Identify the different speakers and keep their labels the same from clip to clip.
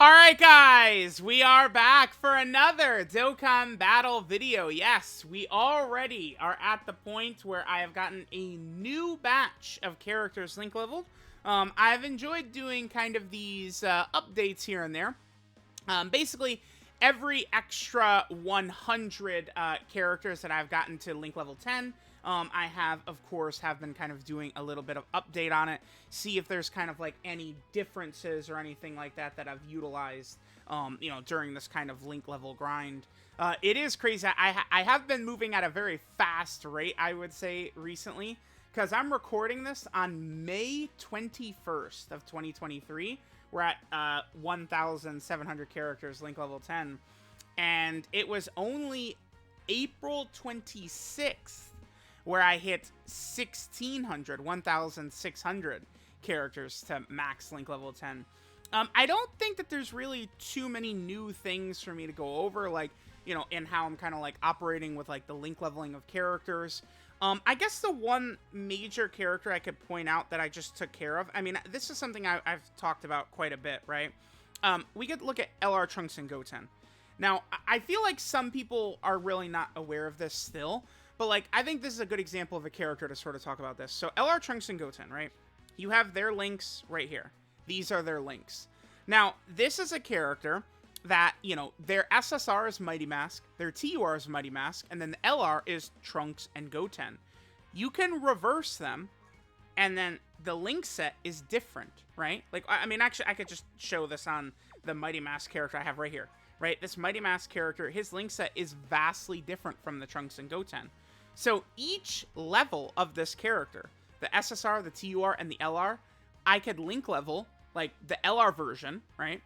Speaker 1: Alright guys, we are back for another Dokkan battle video. Yes, we already are at the point where I have gotten a new batch of characters link leveled. I've enjoyed doing kind of these updates here and there. Basically, every extra 100 characters that I've gotten to link level 10, I have, of course, been kind of doing a little bit of update on it, see if there's kind of like any differences or anything like that that I've utilized, during this kind of link level grind. It is crazy. I have been moving at a very fast rate, I would say, recently, because I'm recording this on May 21st of 2023. We're at 1,700 characters, link level 10. And it was only April 26th where I hit 1,600 characters to max link level 10. I don't think that there's really too many new things for me to go over, like, in how I'm kind of like operating with like the link leveling of characters. I guess the one major character I could point out that I just took care of, I mean, this is something I've talked about quite a bit, right? We could look at LR Trunks and Goten. Now, I feel like some people are really not aware of this still, but like, I think this is a good example of a character to sort of talk about this. So LR Trunks and Goten, right? You have their links right here. These are their links. Now, this is a character that, their SSR is Mighty Mask, their TUR is Mighty Mask, and then the LR is Trunks and Goten. You can reverse them, and then the link set is different, right? Like, I mean, actually, I could just show this on the Mighty Mask character I have right here, right? This Mighty Mask character, his link set is vastly different from the Trunks and Goten. So each level of this character, the SSR, the TUR, and the LR, I could link level, like, the LR version, right?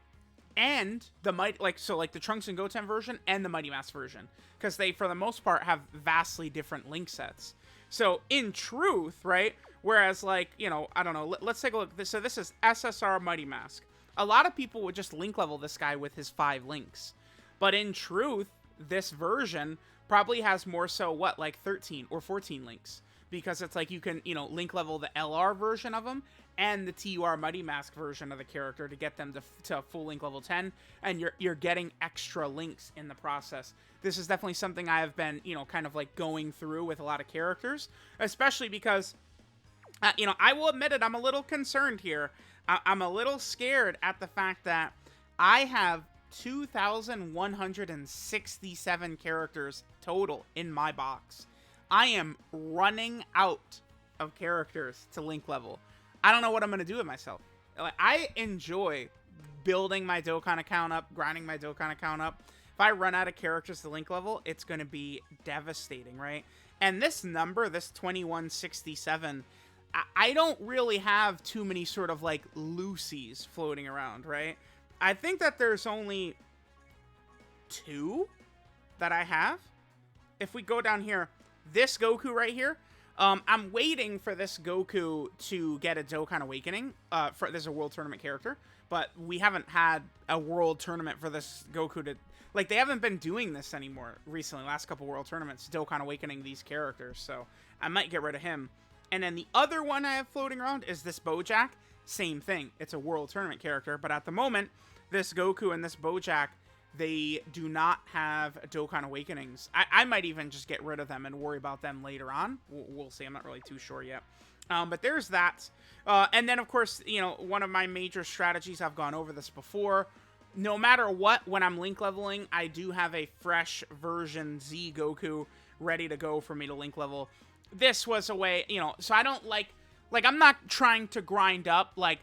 Speaker 1: And the the Trunks and Goten version and the Mighty Mask version, because they, for the most part, have vastly different link sets. So in truth, right? Whereas, like, I don't know. Let's take a look. So this is SSR Mighty Mask. A lot of people would just link level this guy with his 5 links, but in truth, this version probably has more so like 13 or 14 links, because it's like you can link level the LR version of him and the TUR Mighty Mask version of the character to get them to full link level 10, and you're getting extra links in the process. This is definitely something I have been, kind of like going through with a lot of characters, especially because, I will admit it, I'm a little concerned here. I'm a little scared at the fact that I have 2,167 characters total in my box. I am running out of characters to link level. I don't know what I'm going to do with myself. Like, I enjoy building my Dokkan account up, grinding my Dokkan account up. If I run out of characters to link level, it's going to be devastating, right? And this number, this 2,167, I don't really have too many sort of like loosies floating around, right? I think that there's only 2 that I have. If we go down here, this Goku right here, I'm waiting for this Goku to get a Dokkan Awakening. There's a World Tournament character, but we haven't had a World Tournament for this Goku to... Like, they haven't been doing this anymore recently, last couple World Tournaments, Dokkan Awakening these characters, so I might get rid of him. And then the other one I have floating around is this Bojack. Same thing. It's a World Tournament character, but at the moment, this Goku and this Bojack, they do not have Dokkan Awakenings. I might even just get rid of them and worry about them later on. We'll see. I'm not really too sure yet. But there's that. And then, of course, one of my major strategies, I've gone over this before. No matter what, when I'm link leveling, I do have a fresh version Z Goku ready to go for me to link level. This was a way, so I don't like, I'm not trying to grind up, like,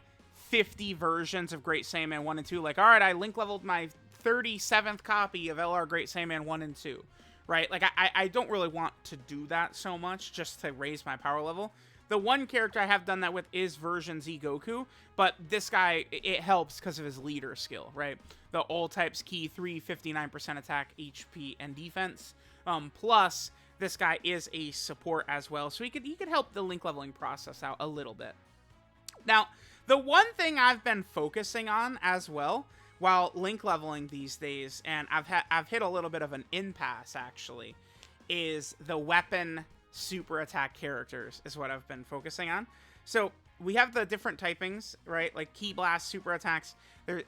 Speaker 1: 50 versions of Great Saiyaman 1 and 2. Like, all right, I link leveled my 37th copy of LR Great Saiyaman 1 and 2, right? Like, I don't really want to do that so much just to raise my power level. The one character I have done that with is version Z Goku, but this guy, it helps because of his leader skill, right? The all types key 359% attack, HP, and defense. Plus, this guy is a support as well, so he could help the link leveling process out a little bit. Now, the one thing I've been focusing on as well while link leveling these days, and I've hit a little bit of an impasse actually, is the weapon super attack characters is what I've been focusing on. So we have the different typings, right? Like Ki Blast, super attacks.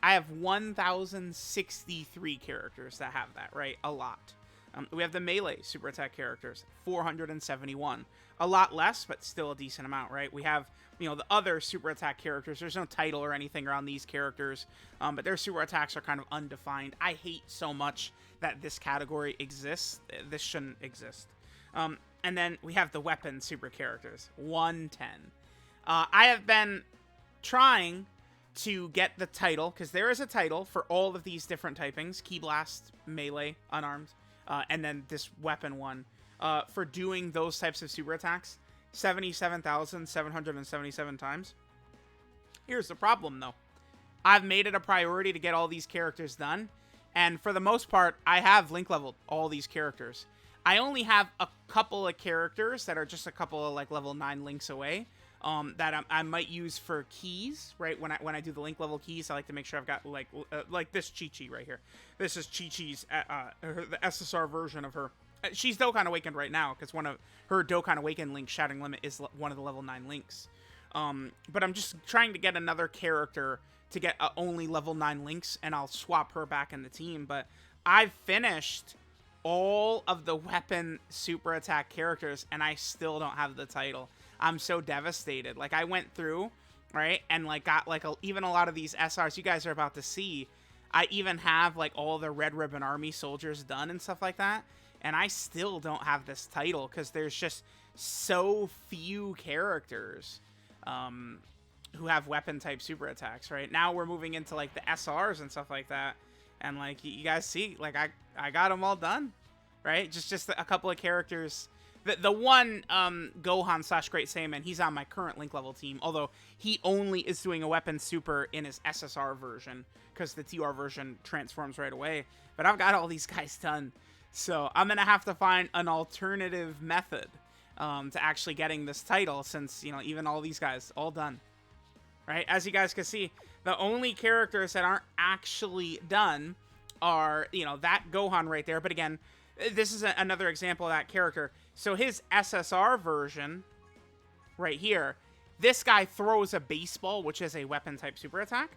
Speaker 1: I have 1,063 characters that have that, right? A lot. We have the melee super attack characters, 471. A lot less, but still a decent amount, right? We have, you know, the other super attack characters. There's no title or anything around these characters, but their super attacks are kind of undefined. I hate so much that this category exists. This shouldn't exist. And then we have the weapon super characters, 110. I have been trying to get the title, because there is a title for all of these different typings, Ki Blast, melee, unarmed, and then this weapon one, for doing those types of super attacks 77,777 times. Here's the problem, though. I've made it a priority to get all these characters done, and for the most part, I have link leveled all these characters. I only have a couple of characters that are just a couple of like level 9 links away, that I might use for keys, right? When I do the link level keys, I like to make sure I've got like this Chi-Chi right here. This is Chi-Chi's the SSR version of her. She's Dokkan Awakened right now, because one of her Dokkan Awakened links, Shattering Limit, is one of the level 9 links. But I'm just trying to get another character to get only level 9 links, and I'll swap her back in the team. But I've finished all of the weapon super attack characters, and I still don't have the title. I'm so devastated. Like, I went through, right, and like got like even a lot of these SRs you guys are about to see. I even have like all the Red Ribbon Army soldiers done and stuff like that, and I still don't have this title because there's just so few characters who have weapon type super attacks. Right now we're moving into like the SRs and stuff like that, and like you guys see, like I got them all done, right? Just a couple of characters. The one Gohan / Great Saiyaman, he's on my current link level team, although he only is doing a weapon super in his SSR version, because the TR version transforms right away. But I've got all these guys done, so I'm going to have to find an alternative method to actually getting this title, since, you know, even all these guys, all done. Right? As you guys can see, the only characters that aren't actually done are, you know, that Gohan right there. But again, this is another example of that character. So his SSR version right here, this guy throws a baseball, which is a weapon type super attack.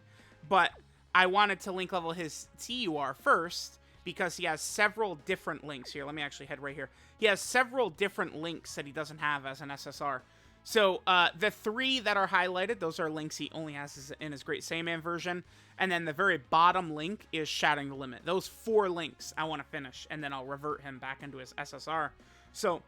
Speaker 1: But I wanted to link level his TUR first because he has several different links here. Let me actually head right here. He has several different links that he doesn't have as an SSR. So the 3 that are highlighted, those are links he only has in his Great Saiyaman version. And then the very bottom link is Shattering the Limit. Those 4 links I want to finish, and then I'll revert him back into his SSR. So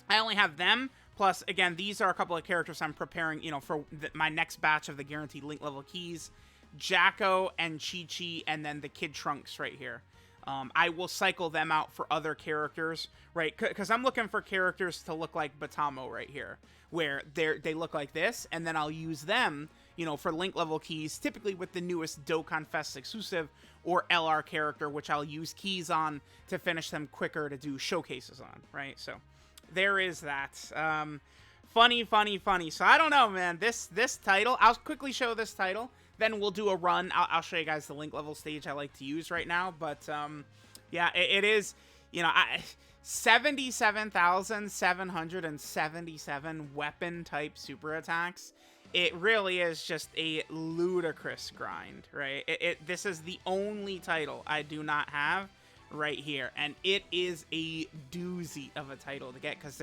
Speaker 1: I only have them. Plus, again, these are a couple of characters I'm preparing, you know, for my next batch of the guaranteed link level keys. Jacko and Chi-Chi, and then the Kid Trunks right here. I will cycle them out for other characters, right? Because I'm looking for characters to look like Batamo right here, where they look like this, and then I'll use them, you know, for link level keys, typically with the newest Dokkan Fest exclusive or LR character, which I'll use keys on to finish them quicker to do showcases on, right? So there is that. Funny. So I don't know, man. This title, I'll quickly show this title. Then we'll do a run. I'll show you guys the link level stage I like to use right now. But yeah, it is, you know, 77,777 weapon type super attacks. It really is just a ludicrous grind, right? This is the only title I do not have right here, and it is a doozy of a title to get because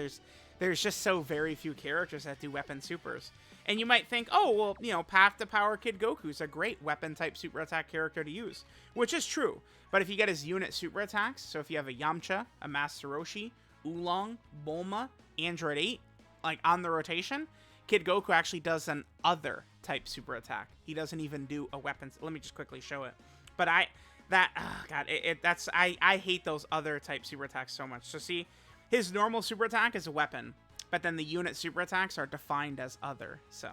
Speaker 1: there's just so very few characters that do weapon supers. And you might think, oh, well, you know, Path to Power Kid Goku's a great weapon-type super attack character to use, which is true. But if you get his unit super attacks, so if you have a Yamcha, a Master Roshi, Oolong, Bulma, Android 8, like, on the rotation, Kid Goku actually does an other-type super attack. He doesn't even do a weapon. Let me just quickly show it. But I hate those other-type super attacks so much. So see, his normal super attack is a weapon. But then the unit super attacks are defined as other. So,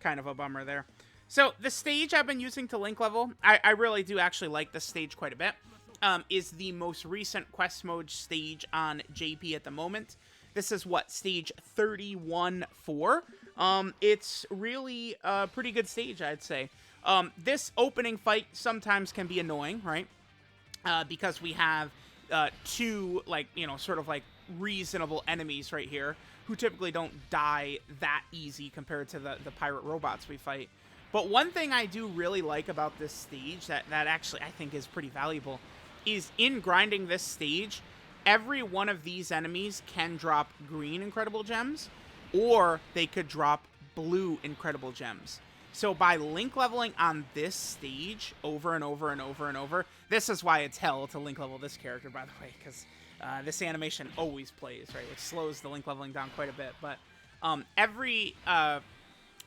Speaker 1: kind of a bummer there. So, the stage I've been using to link level, I really do actually like this stage quite a bit, is the most recent quest mode stage on JP at the moment. This is what, stage 31-4. It's really a pretty good stage, I'd say. This opening fight sometimes can be annoying, right? Because we have 2, like, you know, sort of like reasonable enemies right here who typically don't die that easy compared to the pirate robots we fight. But one thing I do really like about this stage that actually I think is pretty valuable is in grinding this stage, every one of these enemies can drop green incredible gems, or they could drop blue incredible gems. So by link leveling on this stage over and over and over and over, this is why it's hell to link level this character, by the way, because this animation always plays, right, which slows the link leveling down quite a bit. But every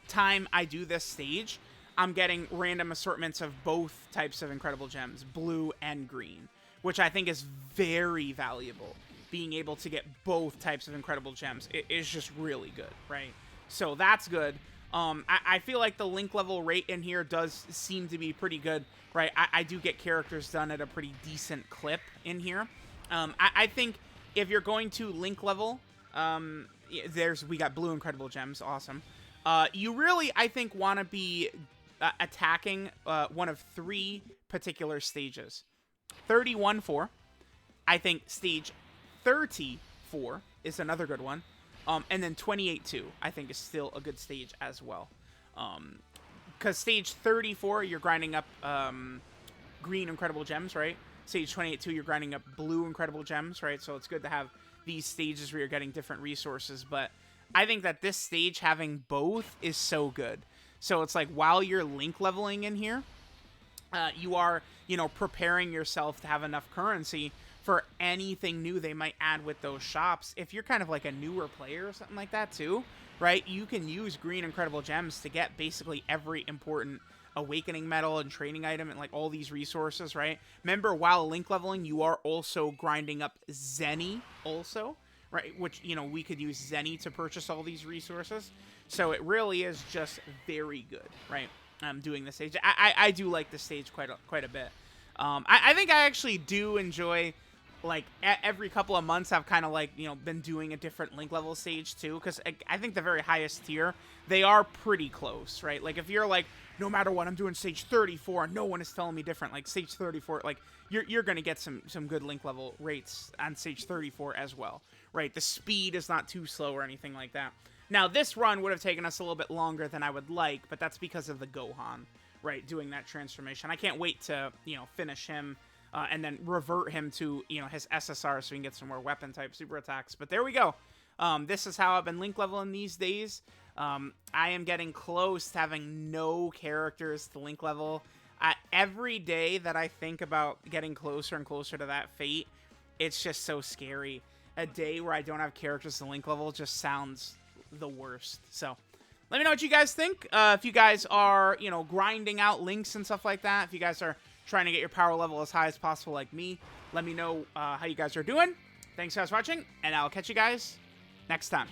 Speaker 1: time I do this stage, I'm getting random assortments of both types of incredible gems, blue and green, which I think is very valuable. Being able to get both types of incredible gems is just really good, right? So that's good. I feel like the link level rate in here does seem to be pretty good, right? I do get characters done at a pretty decent clip in here. I think if you're going to link level, we got blue incredible gems, awesome. You really, I think, want to be attacking one of 3 particular stages. 31-4. I think stage 34 is another good one. And then 28-2, I think, is still a good stage as well. Because stage 34, you're grinding up green incredible gems, right? Stage 28-2, you're grinding up blue incredible gems, right? So it's good to have these stages where you're getting different resources. But I think that this stage having both is so good. So it's like while you're link leveling in here, you are, preparing yourself to have enough currency for anything new they might add with those shops. If you're kind of like a newer player or something like that too, right? You can use green incredible gems to get basically every important awakening medal and training item and like all these resources, right? Remember, while link leveling, you are also grinding up Zenny also, right? Which, we could use Zenny to purchase all these resources. So it really is just very good, right? Doing this stage. I do like this stage quite a bit. I think I actually do enjoy, like, every couple of months I've kind of like, been doing a different link level stage too, because I think the very highest tier, they are pretty close, right? Like if you're like, no matter what, I'm doing stage 34 and no one is telling me different, like stage 34, like you're going to get some good link level rates on stage 34 as well, right? The speed is not too slow or anything like that. Now this run would have taken us a little bit longer than I would like, but that's because of the Gohan, right? Doing that transformation. I can't wait to, finish him and then revert him to, his SSR so we can get some more weapon type super attacks. But there we go. This is how I've been link leveling these days. I am getting close to having no characters to link level. Every day that I think about getting closer and closer to that fate, it's just so scary. A day where I don't have characters to link level just sounds the worst. So let me know what you guys think. If you guys are, grinding out links and stuff like that, if you guys are trying to get your power level as high as possible like me, let me know how you guys are doing. Thanks guys for watching, and I'll catch you guys next time.